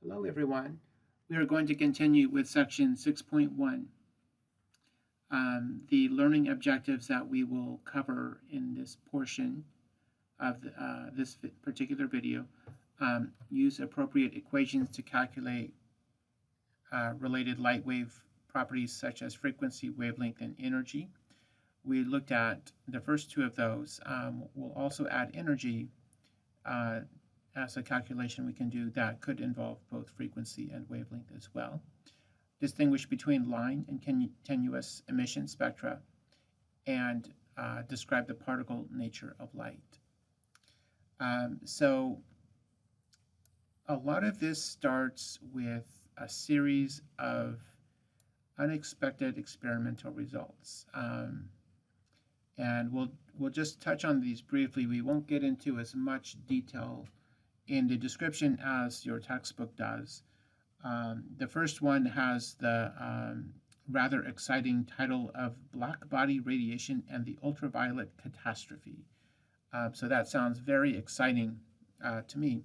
Hello, everyone. We are going to continue with section 6.1, the learning objectives that we will cover in this portion of this particular video. Use appropriate equations to calculate related light wave properties such as frequency, wavelength, and energy. We looked at the first two of those. We'll also add energy as a calculation we can do that could involve both frequency and wavelength as well. Distinguish between line and continuous emission spectra, and describe the particle nature of light. So a lot of this starts with a series of unexpected experimental results. And we'll just touch on these briefly. We won't get into as much detail in the description as your textbook does. The first one has the rather exciting title of Black Body Radiation and the Ultraviolet Catastrophe. So that sounds very exciting to me.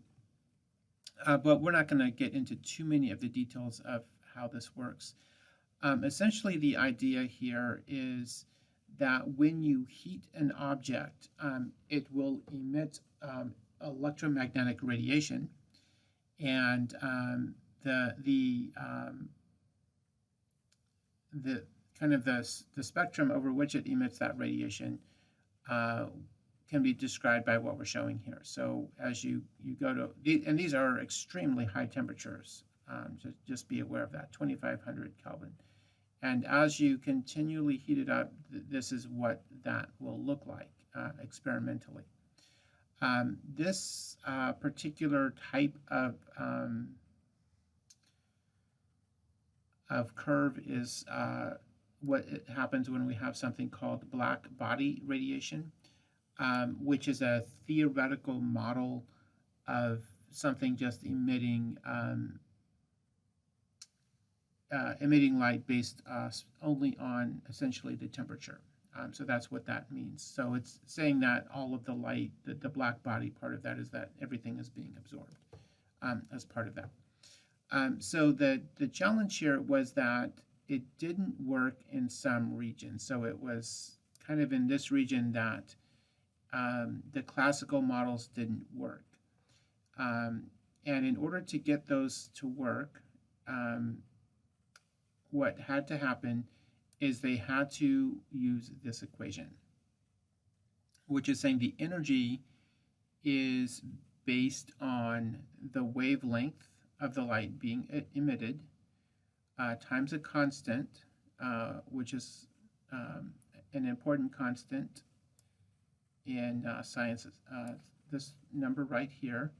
But we're not going to get into too many of the details of how this works. Essentially, the idea here is that when you heat an object, it will emit electromagnetic radiation, and the kind of the spectrum over which it emits that radiation can be described by what we're showing here. So as you go to, and these are extremely high temperatures, just be aware of that, 2500 Kelvin. And as you continually heat it up, this is what that will look like experimentally. This particular type of curve is what happens when we have something called black body radiation, which is a theoretical model of something just emitting light based only on essentially the temperature. So that's what that means. So it's saying that all of the light, the black body part of that is that everything is being absorbed as part of that. So the challenge here was that it didn't work in some regions. So it was kind of in this region that the classical models didn't work. And in order to get those to work, what had to happen is they had to use this equation, which is saying the energy is based on the wavelength of the light being emitted times a constant, which is an important constant in science, this number right here,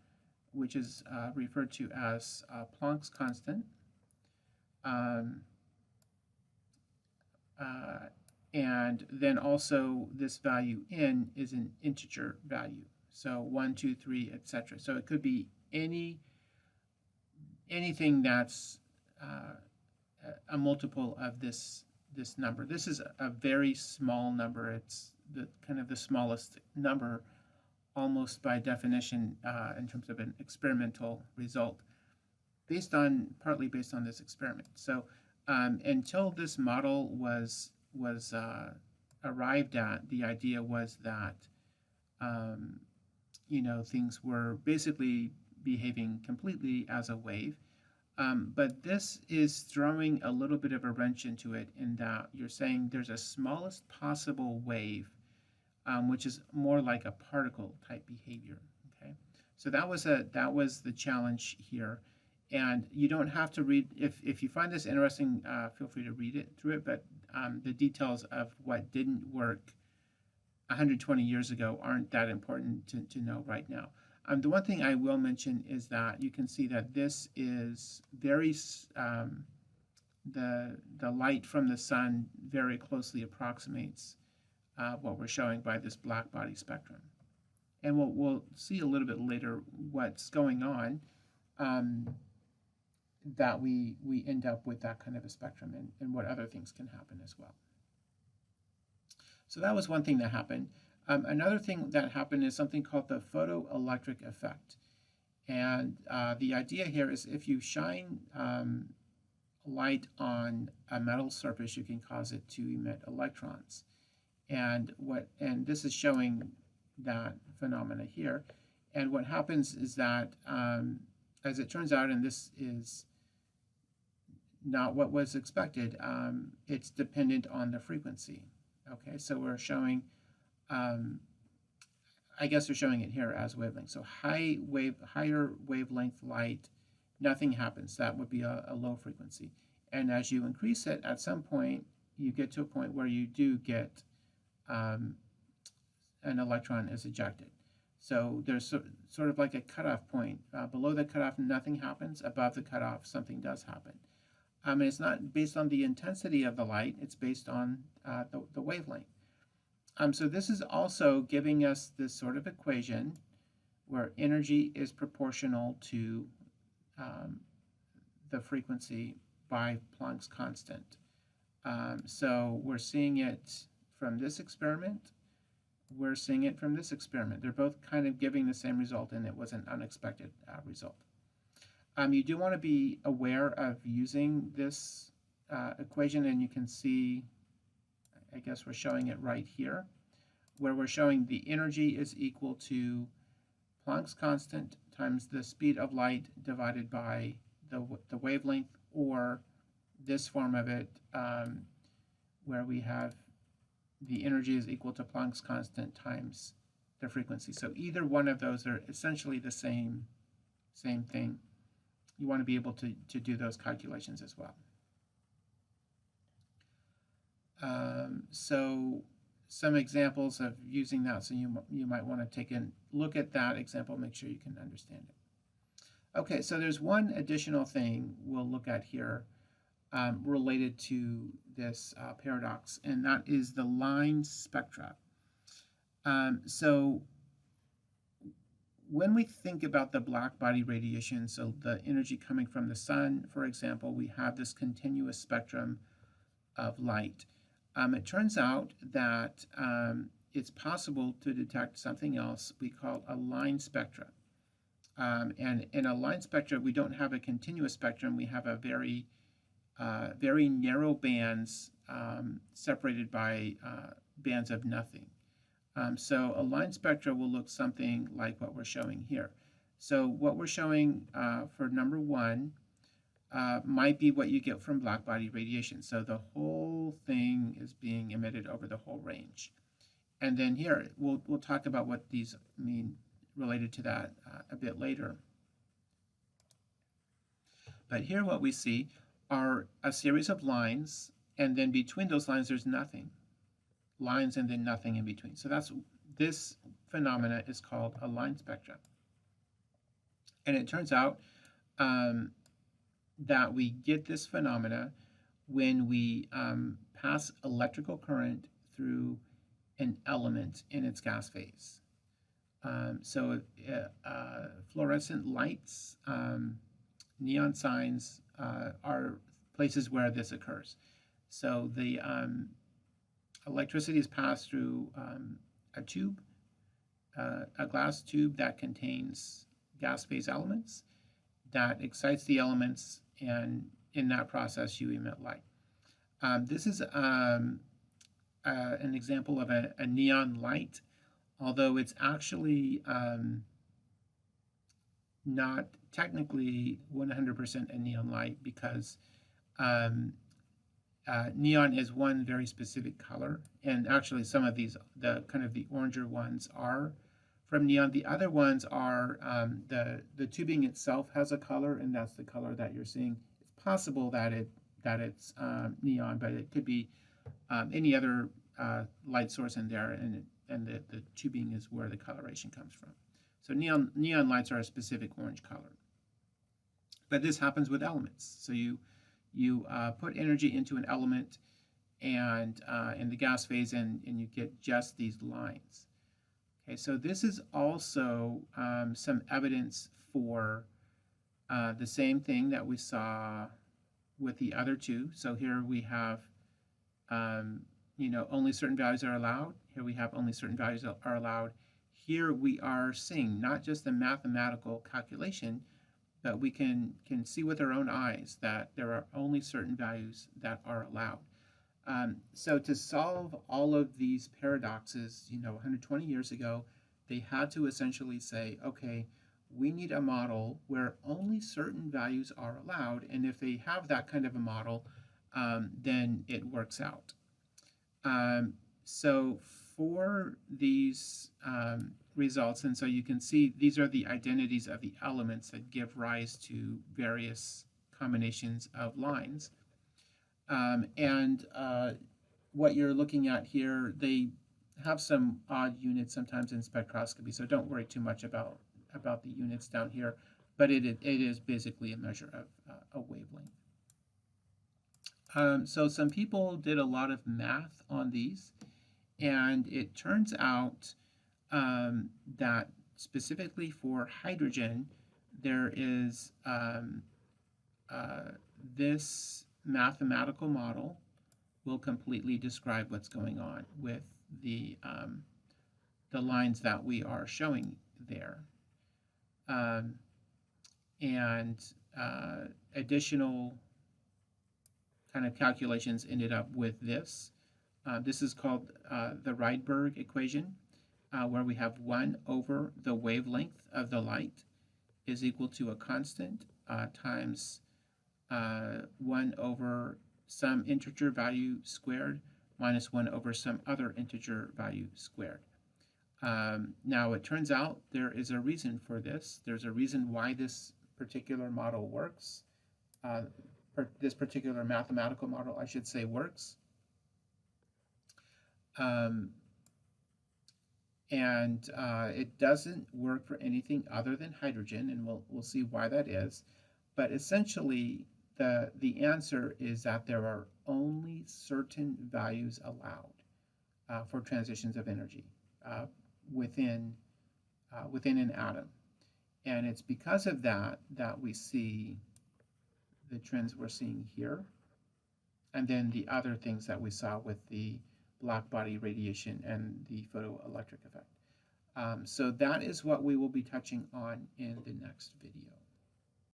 which is referred to as Planck's constant. And then also this value n is an integer value. So 1, 2, 3, etc. So it could be anything that's a multiple of this number. This is a very small number. It's the kind of the smallest number, almost by definition, in terms of an experimental result, partly based on this experiment. So until this model was arrived at, the idea was that things were basically behaving completely as a wave. But this is throwing a little bit of a wrench into it, in that you're saying there's a smallest possible wave, which is more like a particle type behavior. Okay, so that was the challenge here. And you don't have to read, if you find this interesting, feel free to read through it, but the details of what didn't work 120 years ago aren't that important to know right now. The one thing I will mention is that you can see that this is very, the light from the sun very closely approximates what we're showing by this black body spectrum. And we'll see a little bit later what's going on, that we end up with that kind of a spectrum, and what other things can happen as well. So that was one thing that happened. Another thing that happened is something called the photoelectric effect. And the idea here is if you shine light on a metal surface, you can cause it to emit electrons. And this is showing that phenomena here. And what happens is that, as it turns out, and this is not what was expected, it's dependent on the frequency. Okay, so we're showing, I guess we're showing it here as wavelength. So higher wavelength light, nothing happens. That would be a low frequency. And as you increase it, at some point, you get to a point where you do get an electron is ejected. So there's sort of like a cutoff point. Below the cutoff, nothing happens. Above the cutoff, something does happen. And it's not based on the intensity of the light. It's based on the wavelength. So this is also giving us this sort of equation where energy is proportional to the frequency by Planck's constant. So we're seeing it from this experiment. We're seeing it from this experiment. They're both kind of giving the same result, and it was an unexpected result. You do want to be aware of using this equation, and you can see, I guess we're showing it right here, where we're showing the energy is equal to Planck's constant times the speed of light divided by the wavelength, or this form of it, where we have the energy is equal to Planck's constant times the frequency. So either one of those are essentially the same thing. You want to be able to do those calculations as well. So some examples of using that, so you might want to take a look at that example, make sure you can understand it. Okay, so there's one additional thing we'll look at here related to this paradox, and that is the line spectra. So when we think about the black body radiation, so the energy coming from the sun, for example, we have this continuous spectrum of light. It turns out that it's possible to detect something else we call a line spectra. And in a line spectra, we don't have a continuous spectrum. We have a very narrow bands separated by bands of nothing. So a line spectra will look something like what we're showing here. So what we're showing for number one might be what you get from black body radiation. So the whole thing is being emitted over the whole range. And then here, we'll talk about what these mean related to that a bit later. But here what we see are a series of lines, and then between those lines there's nothing. Lines and then nothing in between. So this phenomena is called a line spectrum. And it turns out that we get this phenomena when we pass electrical current through an element in its gas phase. So fluorescent lights, neon signs are places where this occurs. So the electricity is passed through a tube, a glass tube that contains gas phase elements that excites the elements, and in that process you emit light. This is an example of a neon light, although it's actually not technically 100% a neon light, because neon is one very specific color, and actually some of these, the oranger ones are from neon. The other ones are, the tubing itself has a color, and that's the color that you're seeing. It's possible that it's neon, but it could be any other light source in there, and the tubing is where the coloration comes from. So neon lights are a specific orange color. But this happens with elements. So you put energy into an element, and in the gas phase, and you get just these lines. Okay, so this is also some evidence for the same thing that we saw with the other two. So here we have, only certain values are allowed. Here we have only certain values are allowed. here we are seeing not just a mathematical calculation, but we can see with our own eyes that there are only certain values that are allowed. So to solve all of these paradoxes, 120 years ago, they had to essentially say, okay, we need a model where only certain values are allowed, and if they have that kind of a model, then it works out. So for these results, and so you can see these are the identities of the elements that give rise to various combinations of lines. What you're looking at here, they have some odd units sometimes in spectroscopy, so don't worry too much about the units down here, but it is basically a measure of a wavelength. So some people did a lot of math on these, and it turns out that specifically for hydrogen, there is this mathematical model will completely describe what's going on with the lines that we are showing there. Additional kind of calculations ended up with this. This is called the Rydberg equation, where we have 1 over the wavelength of the light is equal to a constant times 1 over some integer value squared minus 1 over some other integer value squared. Now, it turns out there is a reason for this. There's a reason why this particular model works. This particular mathematical model, I should say, works. It doesn't work for anything other than hydrogen, and we'll see why that is. But essentially, the answer is that there are only certain values allowed for transitions of energy within an atom. And it's because of that we see the trends we're seeing here, and then the other things that we saw with the black body radiation and the photoelectric effect. So that is what we will be touching on in the next video.